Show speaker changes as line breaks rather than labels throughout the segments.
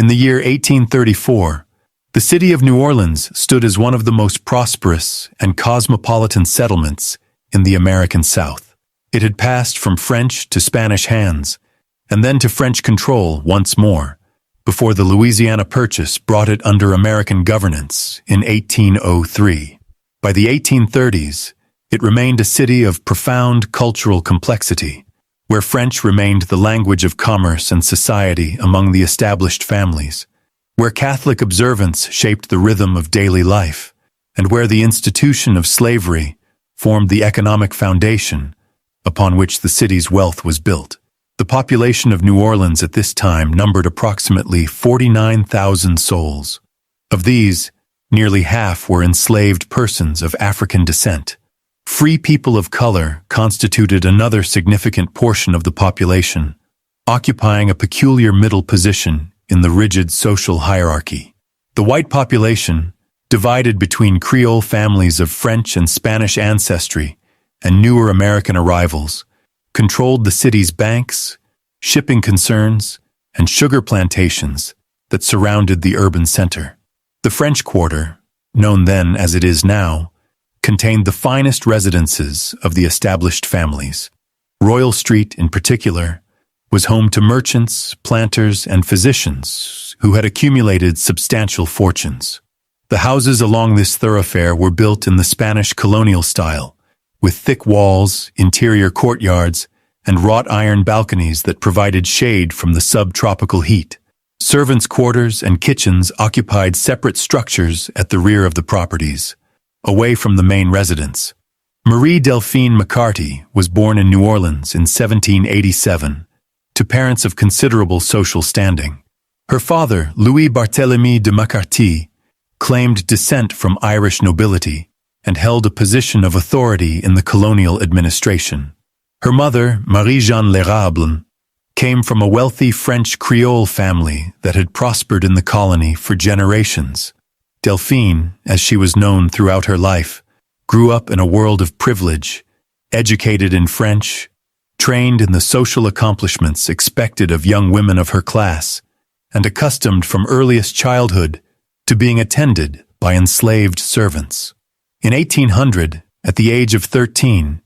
In the year 1834, the city of New Orleans stood as one of the most prosperous and cosmopolitan settlements in the American South. It had passed from French to Spanish hands, and then to French control once more, before the Louisiana Purchase brought it under American governance in 1803. By the 1830s, it remained a city of profound cultural complexity, where French remained the language of commerce and society among the established families, where Catholic observance shaped the rhythm of daily life, and where the institution of slavery formed the economic foundation upon which the city's wealth was built. The population of New Orleans at this time numbered approximately 49,000 souls. Of these, nearly half were enslaved persons of African descent. Free people of color constituted another significant portion of the population, occupying a peculiar middle position in the rigid social hierarchy. The white population, divided between Creole families of French and Spanish ancestry and newer American arrivals, controlled the city's banks, shipping concerns, and sugar plantations that surrounded the urban center. The French Quarter, known then as it is now, contained the finest residences of the established families. Royal Street, in particular, was home to merchants, planters, and physicians who had accumulated substantial fortunes. The houses along this thoroughfare were built in the Spanish colonial style, with thick walls, interior courtyards, and wrought iron balconies that provided shade from the subtropical heat. Servants' quarters and kitchens occupied separate structures at the rear of the properties, away from the main residence. Marie Delphine Macarty was born in New Orleans in 1787 to parents of considerable social standing. Her father, Louis Barthélemy de Macarty, claimed descent from Irish nobility and held a position of authority in the colonial administration. Her mother, Marie-Jeanne L'Érable, came from a wealthy French Creole family that had prospered in the colony for generations. Delphine, as she was known throughout her life, grew up in a world of privilege, educated in French, trained in the social accomplishments expected of young women of her class, and accustomed from earliest childhood to being attended by enslaved servants. In 1800, at the age of 13,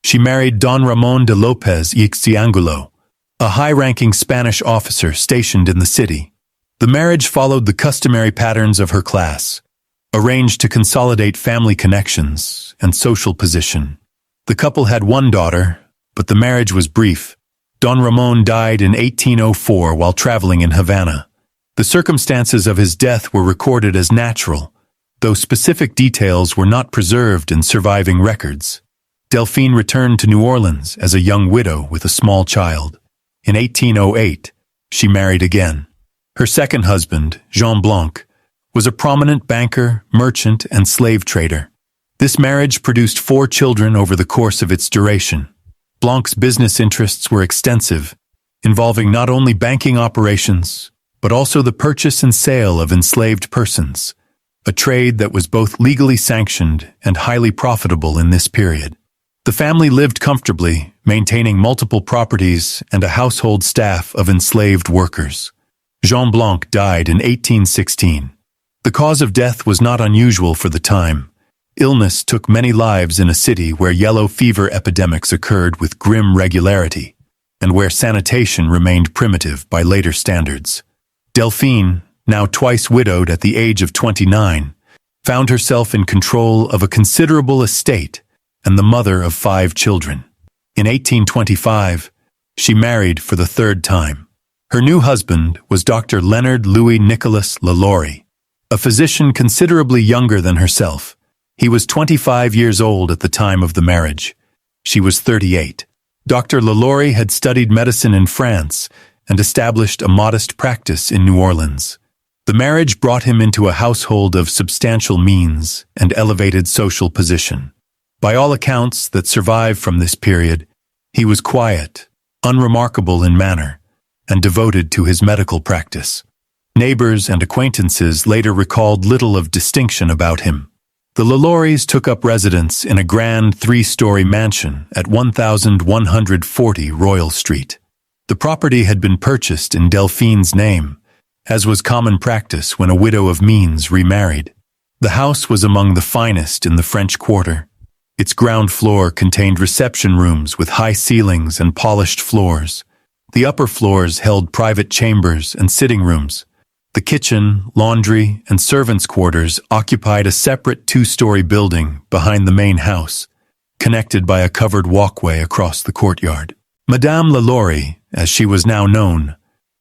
she married Don Ramon de López y Xiangulo, a high-ranking Spanish officer stationed in the city. The marriage followed the customary patterns of her class, arranged to consolidate family connections and social position. The couple had one daughter, but the marriage was brief. Don Ramon died in 1804 while traveling in Havana. The circumstances of his death were recorded as natural, though specific details were not preserved in surviving records. Delphine returned to New Orleans as a young widow with a small child. In 1808, she married again. Her second husband, Jean Blanc, was a prominent banker, merchant, and slave trader. This marriage produced 4 children over the course of its duration. Blanc's business interests were extensive, involving not only banking operations, but also the purchase and sale of enslaved persons, a trade that was both legally sanctioned and highly profitable in this period. The family lived comfortably, maintaining multiple properties and a household staff of enslaved workers. Jean Blanc died in 1816. The cause of death was not unusual for the time. Illness took many lives in a city where yellow fever epidemics occurred with grim regularity, and where sanitation remained primitive by later standards. Delphine, now twice widowed at the age of 29, found herself in control of a considerable estate and the mother of 5 children. In 1825, she married for the 3rd time. Her new husband was Dr. Leonard Louis Nicholas LaLaurie, a physician considerably younger than herself. He was 25 years old at the time of the marriage. She was 38. Dr. LaLaurie had studied medicine in France and established a modest practice in New Orleans. The marriage brought him into a household of substantial means and elevated social position. By all accounts that survive from this period, he was quiet, unremarkable in manner, and devoted to his medical practice. Neighbors and acquaintances later recalled little of distinction about him. The LaLauries took up residence in a grand 3-story mansion at 1140 Royal Street. The property had been purchased in Delphine's name, as was common practice when a widow of means remarried. The house was among the finest in the French Quarter. Its ground floor contained reception rooms with high ceilings and polished floors. The upper floors held private chambers and sitting rooms. The kitchen, laundry, and servants' quarters occupied a separate two-story building behind the main house, connected by a covered walkway across the courtyard. Madame LaLaurie, as she was now known,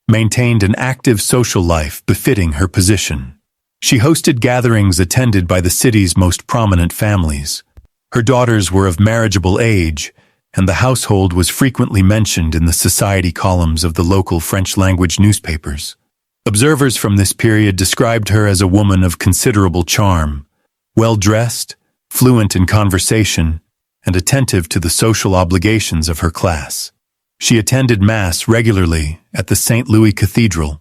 maintained an active social life befitting her position. She hosted gatherings attended by the city's most prominent families. Her daughters were of marriageable age, and the household was frequently mentioned in the society columns of the local French-language newspapers. Observers from this period described her as a woman of considerable charm, well-dressed, fluent in conversation, and attentive to the social obligations of her class. She attended Mass regularly at the St. Louis Cathedral,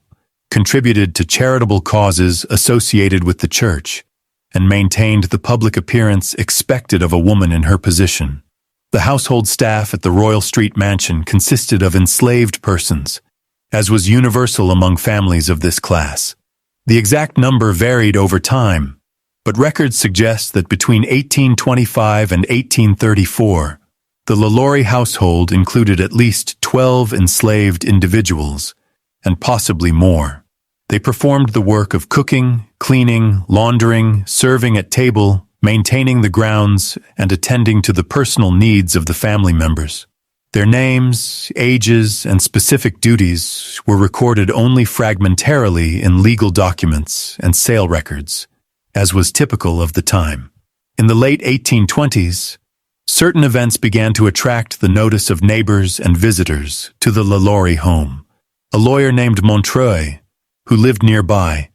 contributed to charitable causes associated with the church, and maintained the public appearance expected of a woman in her position. The household staff at the Royal Street Mansion consisted of enslaved persons, as was universal among families of this class. The exact number varied over time, but records suggest that between 1825 and 1834, the LaLaurie household included at least 12 enslaved individuals, and possibly more. They performed the work of cooking, cleaning, laundering, serving at table, maintaining the grounds, and attending to the personal needs of the family members. Their names, ages, and specific duties were recorded only fragmentarily in legal documents and sale records, as was typical of the time. In the late 1820s, certain events began to attract the notice of neighbors and visitors to the LaLaurie home. A lawyer named Montreuil, who lived nearby,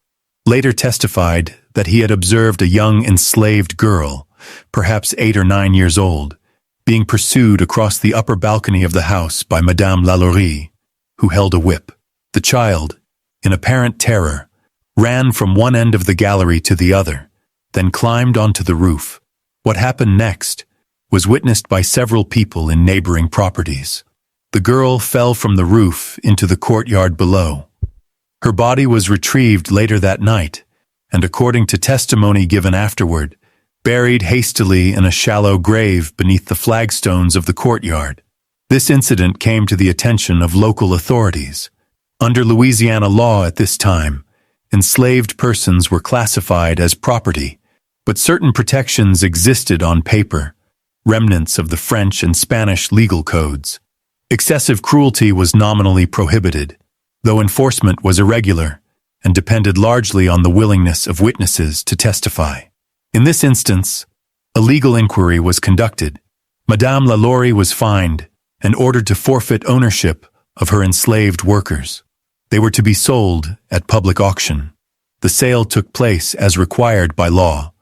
later testified that he had observed a young enslaved girl, perhaps 8 or 9 years old, being pursued across the upper balcony of the house by Madame LaLaurie, who held a whip. The child, in apparent terror, ran from one end of the gallery to the other, then climbed onto the roof. What happened next was witnessed by several people in neighboring properties. The girl fell from the roof into the courtyard below. Her body was retrieved later that night, and according to testimony given afterward, buried hastily in a shallow grave beneath the flagstones of the courtyard. This incident came to the attention of local authorities. Under Louisiana law at this time, enslaved persons were classified as property, but certain protections existed on paper, remnants of the French and Spanish legal codes. Excessive cruelty was nominally prohibited, though enforcement was irregular and depended largely on the willingness of witnesses to testify. In this instance, a legal inquiry was conducted. Madame LaLaurie was fined and ordered to forfeit ownership of her enslaved workers. They were to be sold at public auction. The sale took place as required by law.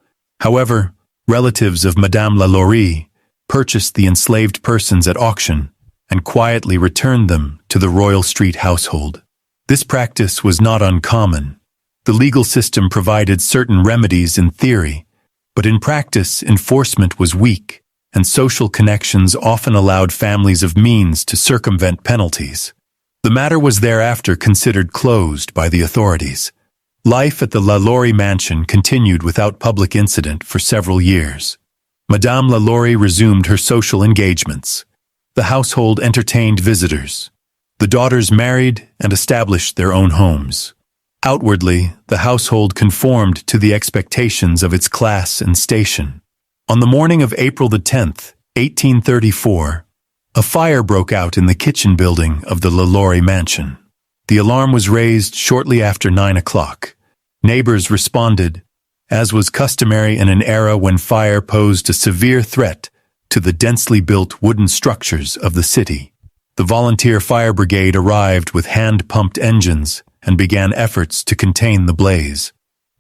However, relatives of Madame LaLaurie purchased the enslaved persons at auction and quietly returned them to the Royal Street household. This practice was not uncommon. The legal system provided certain remedies in theory, but in practice, enforcement was weak, and social connections often allowed families of means to circumvent penalties. The matter was thereafter considered closed by the authorities. Life at the LaLaurie mansion continued without public incident for several years. Madame LaLaurie resumed her social engagements. The household entertained visitors. The daughters married and established their own homes. Outwardly, the household conformed to the expectations of its class and station. On the morning of April the 10th, 1834, a fire broke out in the kitchen building of the LaLaurie mansion. The alarm was raised shortly after 9 o'clock. Neighbors responded, as was customary in an era when fire posed a severe threat to the densely built wooden structures of the city. The volunteer fire brigade arrived with hand-pumped engines and began efforts to contain the blaze.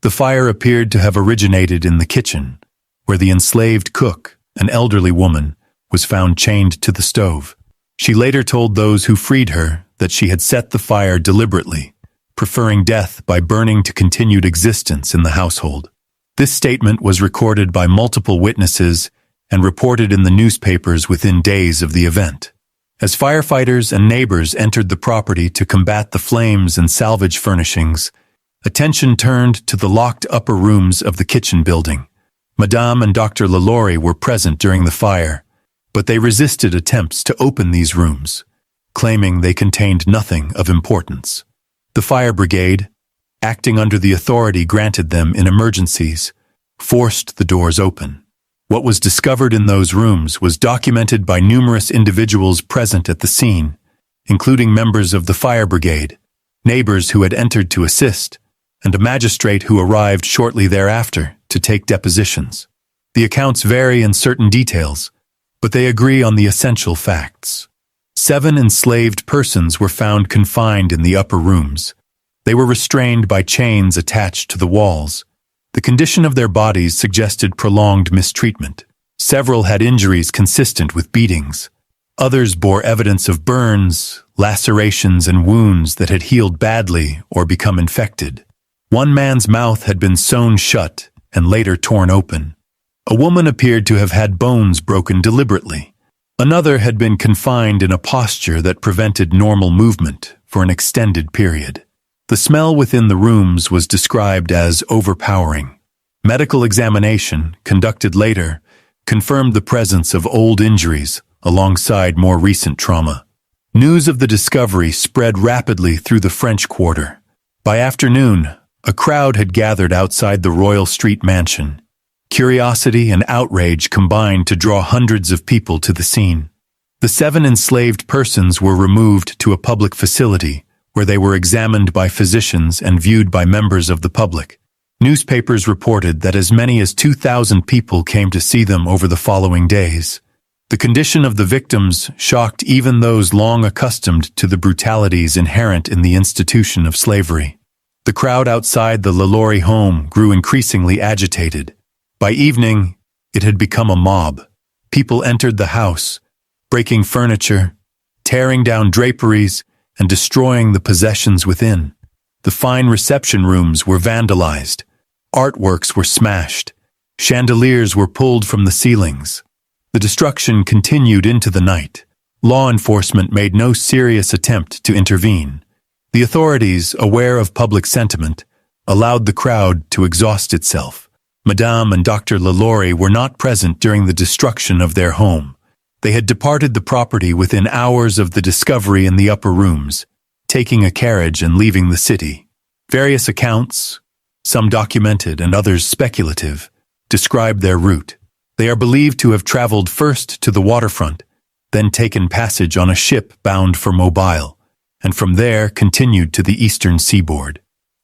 The fire appeared to have originated in the kitchen, where the enslaved cook, an elderly woman, was found chained to the stove. She later told those who freed her that she had set the fire deliberately, preferring death by burning to continued existence in the household. This statement was recorded by multiple witnesses and reported in the newspapers within days of the event. As firefighters and neighbors entered the property to combat the flames and salvage furnishings, attention turned to the locked upper rooms of the kitchen building. Madame and Dr. LaLaurie were present during the fire, but they resisted attempts to open these rooms, claiming they contained nothing of importance. The fire brigade, acting under the authority granted them in emergencies, forced the doors open. What was discovered in those rooms was documented by numerous individuals present at the scene, including members of the fire brigade, neighbors who had entered to assist, and a magistrate who arrived shortly thereafter to take depositions. The accounts vary in certain details, but they agree on the essential facts. 7 enslaved persons were found confined in the upper rooms. They were restrained by chains attached to the walls. The condition of their bodies suggested prolonged mistreatment. Several had injuries consistent with beatings. Others bore evidence of burns, lacerations, and wounds that had healed badly or become infected. One man's mouth had been sewn shut and later torn open. A woman appeared to have had bones broken deliberately. Another had been confined in a posture that prevented normal movement for an extended period. The smell within the rooms was described as overpowering. Medical examination, conducted later, confirmed the presence of old injuries alongside more recent trauma. News of the discovery spread rapidly through the French Quarter. By afternoon, a crowd had gathered outside the Royal Street mansion. Curiosity and outrage combined to draw hundreds of people to the scene. The 7 enslaved persons were removed to a public facility, where they were examined by physicians and viewed by members of the public. Newspapers reported that as many as 2,000 people came to see them over the following days. The condition of the victims shocked even those long accustomed to the brutalities inherent in the institution of slavery. The crowd outside the LaLaurie home grew increasingly agitated. By evening, it had become a mob. People entered the house, breaking furniture, tearing down draperies, and destroying the possessions within. The fine reception rooms were vandalized. Artworks were smashed. Chandeliers were pulled from the ceilings. The destruction continued into the night. Law enforcement made no serious attempt to intervene. The authorities, aware of public sentiment, allowed the crowd to exhaust itself. Madame and Dr. LaLaurie were not present during the destruction of their home. They had departed the property within hours of the discovery in the upper rooms, taking a carriage and leaving the city. Various accounts, some documented and others speculative, describe their route. They are believed to have traveled first to the waterfront, then taken passage on a ship bound for Mobile, and from there continued to the eastern seaboard.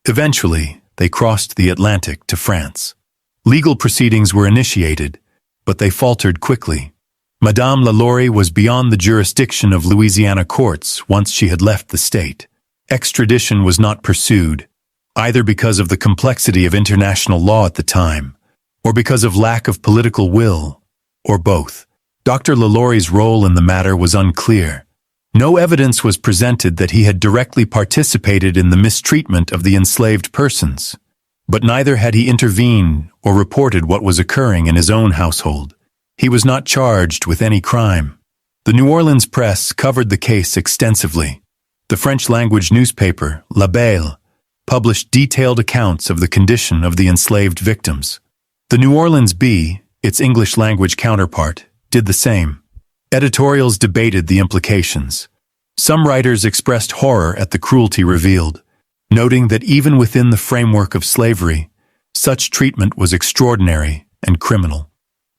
Eventually, they crossed the Atlantic to France. Legal proceedings were initiated, but they faltered quickly. Madame LaLaurie was beyond the jurisdiction of Louisiana courts once she had left the state. Extradition was not pursued, either because of the complexity of international law at the time, or because of lack of political will, or both. Dr. LaLaurie's role in the matter was unclear. No evidence was presented that he had directly participated in the mistreatment of the enslaved persons, but neither had he intervened or reported what was occurring in his own household. He was not charged with any crime. The New Orleans press covered the case extensively. The French-language newspaper, La Belle, published detailed accounts of the condition of the enslaved victims. The New Orleans Bee, its English-language counterpart, did the same. Editorials debated the implications. Some writers expressed horror at the cruelty revealed, noting that even within the framework of slavery, such treatment was extraordinary and criminal.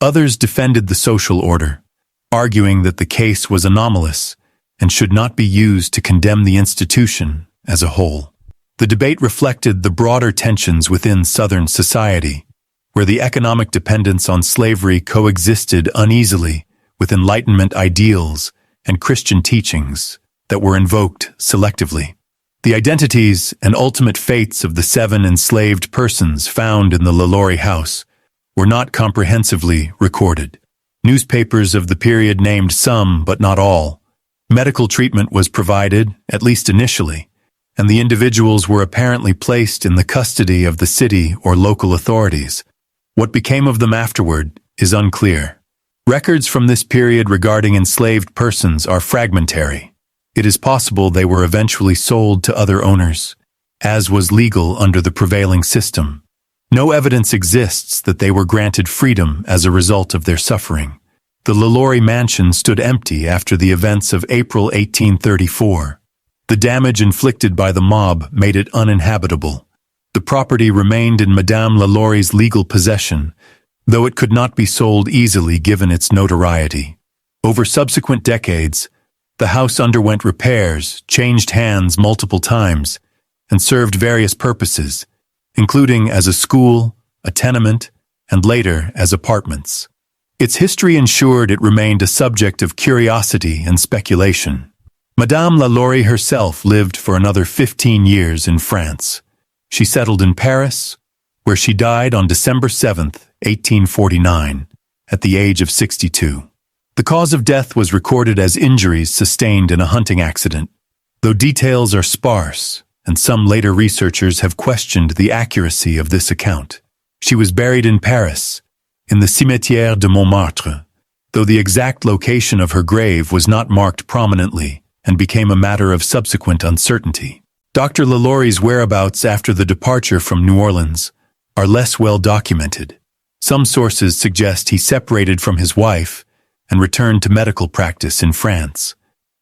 Others defended the social order, arguing that the case was anomalous and should not be used to condemn the institution as a whole. The debate reflected the broader tensions within Southern society, where the economic dependence on slavery coexisted uneasily with Enlightenment ideals and Christian teachings that were invoked selectively. The identities and ultimate fates of the 7 enslaved persons found in the LaLaurie house were not comprehensively recorded. Newspapers of the period named some, but not all. Medical treatment was provided, at least initially, and the individuals were apparently placed in the custody of the city or local authorities. What became of them afterward is unclear. Records from this period regarding enslaved persons are fragmentary. It is possible they were eventually sold to other owners, as was legal under the prevailing system. No evidence exists that they were granted freedom as a result of their suffering. The LaLaurie mansion stood empty after the events of April 1834. The damage inflicted by the mob made it uninhabitable. The property remained in Madame LaLaurie's legal possession, though it could not be sold easily given its notoriety. Over subsequent decades, the house underwent repairs, changed hands multiple times, and served various purposes, including as a school, a tenement, and later as apartments. Its history ensured it remained a subject of curiosity and speculation. Madame LaLaurie herself lived for another 15 years in France. She settled in Paris, where she died on December 7, 1849, at the age of 62. The cause of death was recorded as injuries sustained in a hunting accident, though details are sparse, and some later researchers have questioned the accuracy of this account. She was buried in Paris, in the Cimetière de Montmartre, though the exact location of her grave was not marked prominently and became a matter of subsequent uncertainty. Dr. LaLaurie's whereabouts after the departure from New Orleans are less well documented. Some sources suggest he separated from his wife and returned to medical practice in France.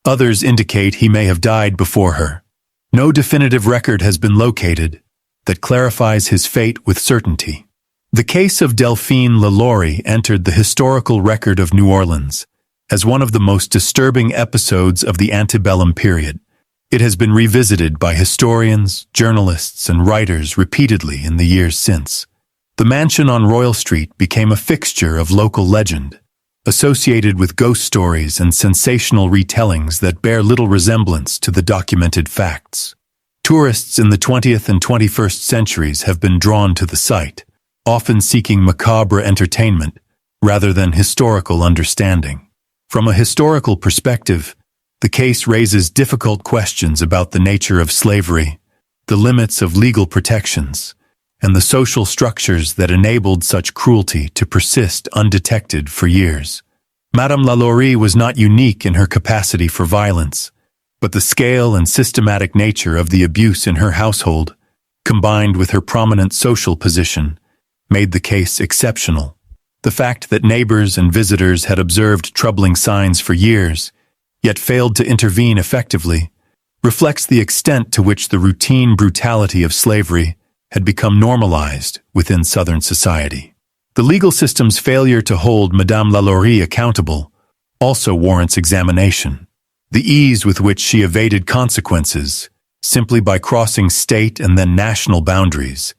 Others indicate he may have died before her. No definitive record has been located that clarifies his fate with certainty. The case of Delphine LaLaurie entered the historical record of New Orleans as one of the most disturbing episodes of the antebellum period. It has been revisited by historians, journalists, and writers repeatedly in the years since. The mansion on Royal Street became a fixture of local legend, associated with ghost stories and sensational retellings that bear little resemblance to the documented facts. Tourists in the 20th and 21st centuries have been drawn to the site, often seeking macabre entertainment rather than historical understanding. From a historical perspective, the case raises difficult questions about the nature of slavery, the limits of legal protections, and the social structures that enabled such cruelty to persist undetected for years. Madame LaLaurie was not unique in her capacity for violence, but the scale and systematic nature of the abuse in her household, combined with her prominent social position, made the case exceptional. The fact that neighbors and visitors had observed troubling signs for years, yet failed to intervene effectively, reflects the extent to which the routine brutality of slavery had become normalized within Southern society. The legal system's failure to hold Madame LaLaurie accountable also warrants examination. The ease with which she evaded consequences, simply by crossing state and then national boundaries,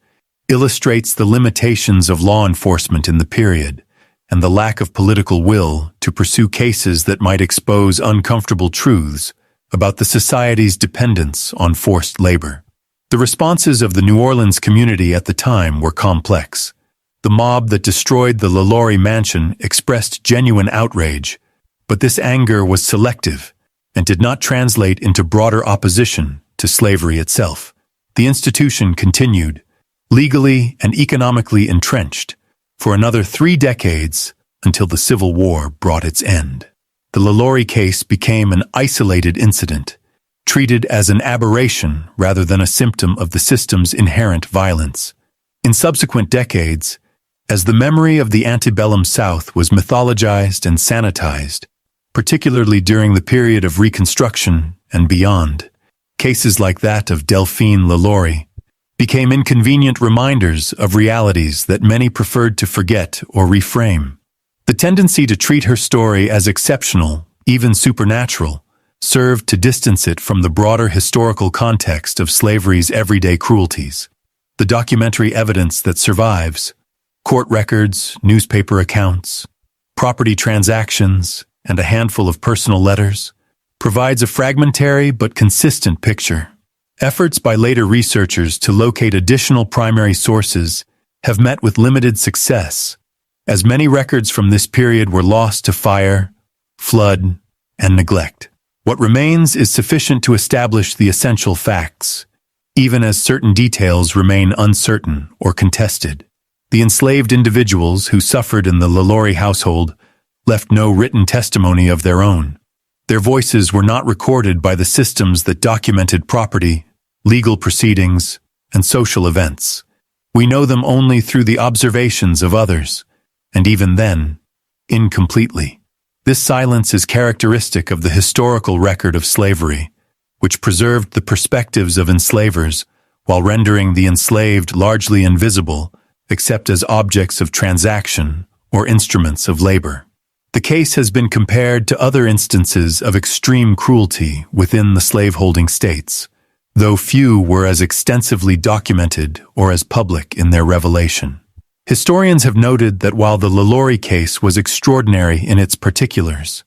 illustrates the limitations of law enforcement in the period and the lack of political will to pursue cases that might expose uncomfortable truths about the society's dependence on forced labor. The responses of the New Orleans community at the time were complex. The mob that destroyed the LaLaurie mansion expressed genuine outrage, but this anger was selective and did not translate into broader opposition to slavery itself. The institution continued, legally and economically entrenched, for another 3 decades until the Civil War brought its end. The LaLaurie case became an isolated incident, treated as an aberration rather than a symptom of the system's inherent violence. In subsequent decades, as the memory of the antebellum South was mythologized and sanitized, particularly during the period of Reconstruction and beyond, cases like that of Delphine LaLaurie became inconvenient reminders of realities that many preferred to forget or reframe. The tendency to treat her story as exceptional, even supernatural, served to distance it from the broader historical context of slavery's everyday cruelties. The documentary evidence that survives, court records, newspaper accounts, property transactions, and a handful of personal letters, provides a fragmentary but consistent picture. Efforts by later researchers to locate additional primary sources have met with limited success, as many records from this period were lost to fire, flood, and neglect. What remains is sufficient to establish the essential facts, even as certain details remain uncertain or contested. The enslaved individuals who suffered in the LaLaurie household left no written testimony of their own. Their voices were not recorded by the systems that documented property, legal proceedings, and social events. We know them only through the observations of others, and even then, incompletely. This silence is characteristic of the historical record of slavery, which preserved the perspectives of enslavers while rendering the enslaved largely invisible, except as objects of transaction or instruments of labor. The case has been compared to other instances of extreme cruelty within the slaveholding states, though few were as extensively documented or as public in their revelation. Historians have noted that while the LaLaurie case was extraordinary in its particulars,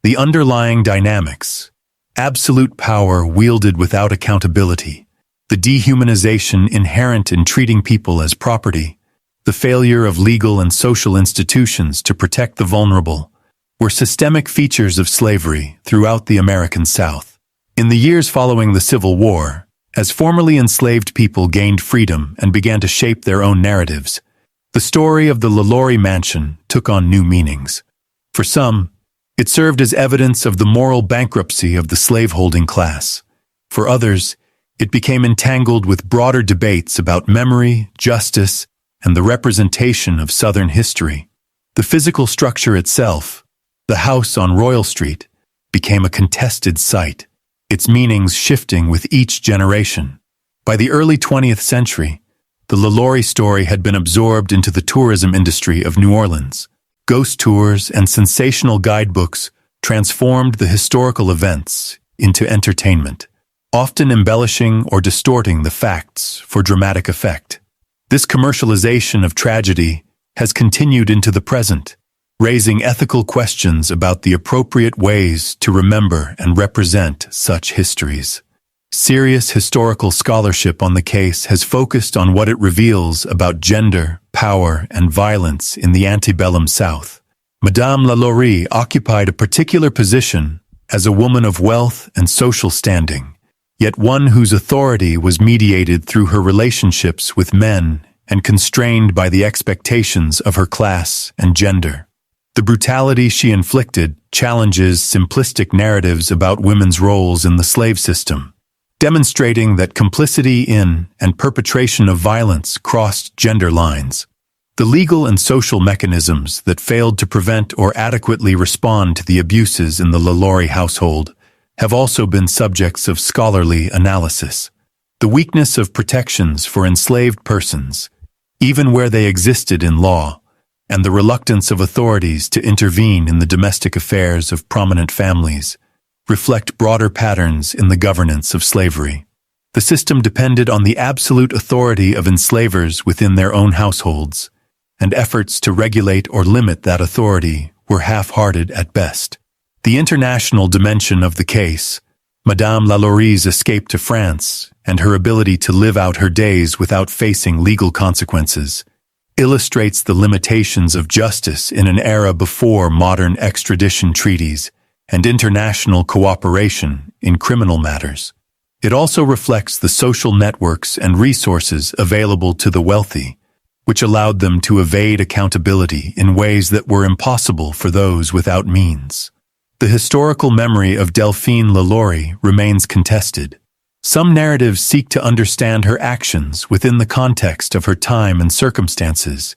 the underlying dynamics, absolute power wielded without accountability, the dehumanization inherent in treating people as property, the failure of legal and social institutions to protect the vulnerable, were systemic features of slavery throughout the American South. In the years following the Civil War, as formerly enslaved people gained freedom and began to shape their own narratives, the story of the LaLaurie mansion took on new meanings. For some, it served as evidence of the moral bankruptcy of the slaveholding class. For others, it became entangled with broader debates about memory, justice, and the representation of Southern history. The physical structure itself, the house on Royal Street, became a contested site, its meanings shifting with each generation. By the early 20th century, the LaLaurie story had been absorbed into the tourism industry of New Orleans. Ghost tours and sensational guidebooks transformed the historical events into entertainment, often embellishing or distorting the facts for dramatic effect. This commercialization of tragedy has continued into the present, raising ethical questions about the appropriate ways to remember and represent such histories. Serious historical scholarship on the case has focused on what it reveals about gender, power, and violence in the antebellum South. Madame LaLaurie occupied a particular position as a woman of wealth and social standing, yet one whose authority was mediated through her relationships with men and constrained by the expectations of her class and gender. The brutality she inflicted challenges simplistic narratives about women's roles in the slave system, demonstrating that complicity in and perpetration of violence crossed gender lines. The legal and social mechanisms that failed to prevent or adequately respond to the abuses in the LaLaurie household have also been subjects of scholarly analysis. The weakness of protections for enslaved persons, even where they existed in law, and the reluctance of authorities to intervene in the domestic affairs of prominent families reflect broader patterns in the governance of slavery. The system depended on the absolute authority of enslavers within their own households, and efforts to regulate or limit that authority were half-hearted at best. The international dimension of the case, Madame LaLaurie's escape to France and her ability to live out her days without facing legal consequences, illustrates the limitations of justice in an era before modern extradition treaties and international cooperation in criminal matters. It also reflects the social networks and resources available to the wealthy, which allowed them to evade accountability in ways that were impossible for those without means. The historical memory of Delphine LaLaurie remains contested. Some narratives seek to understand her actions within the context of her time and circumstances,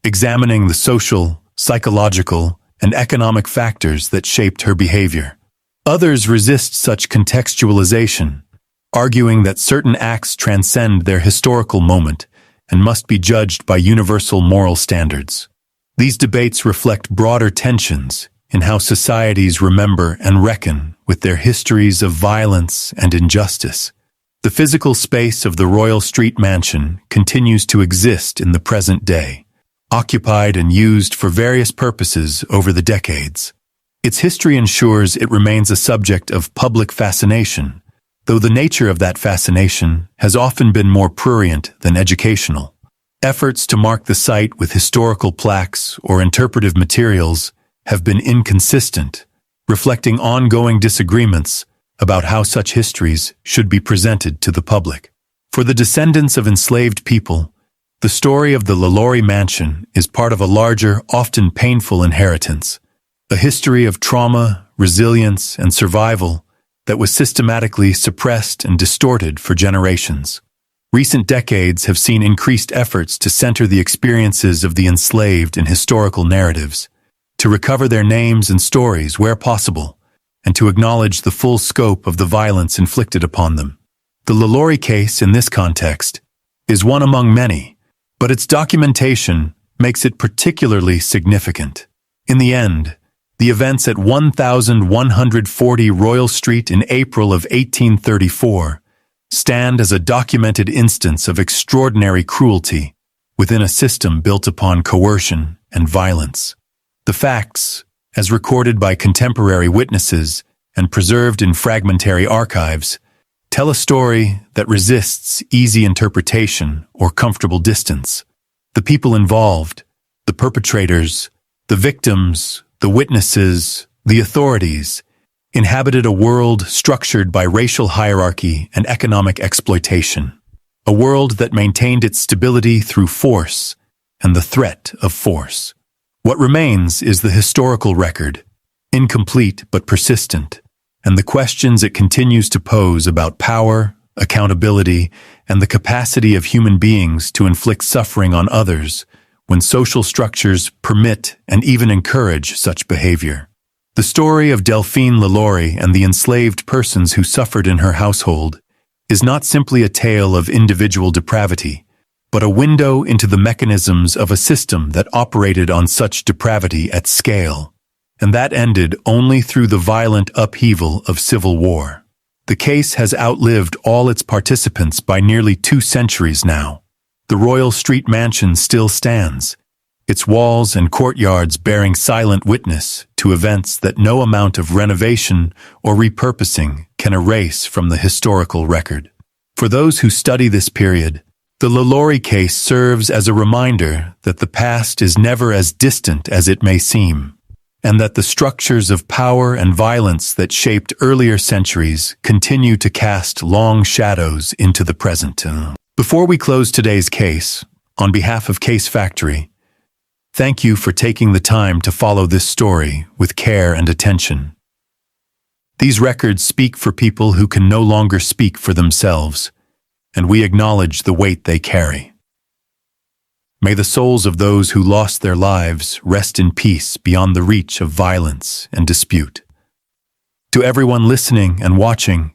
examining the social, psychological, and economic factors that shaped her behavior. Others resist such contextualization, arguing that certain acts transcend their historical moment and must be judged by universal moral standards. These debates reflect broader tensions in how societies remember and reckon with their histories of violence and injustice. The physical space of the Royal Street Mansion continues to exist in the present day, occupied and used for various purposes over the decades. Its history ensures it remains a subject of public fascination, though the nature of that fascination has often been more prurient than educational. Efforts to mark the site with historical plaques or interpretive materials have been inconsistent, reflecting ongoing disagreements about how such histories should be presented to the public. For the descendants of enslaved people, the story of the LaLaurie mansion is part of a larger, often painful inheritance, a history of trauma, resilience, and survival that was systematically suppressed and distorted for generations. Recent decades have seen increased efforts to center the experiences of the enslaved in historical narratives, to recover their names and stories where possible, and to acknowledge the full scope of the violence inflicted upon them. The LaLaurie case, in this context, is one among many, but its documentation makes it particularly significant. In the end, the events at 1140 Royal Street in April of 1834 stand as a documented instance of extraordinary cruelty within a system built upon coercion and violence. The facts, as recorded by contemporary witnesses and preserved in fragmentary archives, tell a story that resists easy interpretation or comfortable distance. The people involved, the perpetrators, the victims, the witnesses, the authorities, inhabited a world structured by racial hierarchy and economic exploitation, a world that maintained its stability through force and the threat of force. What remains is the historical record, incomplete but persistent, and the questions it continues to pose about power, accountability, and the capacity of human beings to inflict suffering on others when social structures permit and even encourage such behavior. The story of Delphine LaLaurie and the enslaved persons who suffered in her household is not simply a tale of individual depravity, but a window into the mechanisms of a system that operated on such depravity at scale, and that ended only through the violent upheaval of civil war. The case has outlived all its participants by nearly 2 centuries now. The Royal Street Mansion still stands, its walls and courtyards bearing silent witness to events that no amount of renovation or repurposing can erase from the historical record. For those who study this period, the LaLaurie case serves as a reminder that the past is never as distant as it may seem, and that the structures of power and violence that shaped earlier centuries continue to cast long shadows into the present. Before we close today's case, on behalf of Case Factory, thank you for taking the time to follow this story with care and attention. These records speak for people who can no longer speak for themselves, and we acknowledge the weight they carry. May the souls of those who lost their lives rest in peace beyond the reach of violence and dispute. To everyone listening and watching,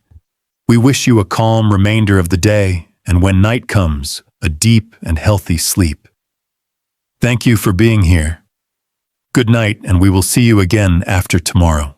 we wish you a calm remainder of the day, and when night comes, a deep and healthy sleep. Thank you for being here. Good night, and we will see you again after tomorrow.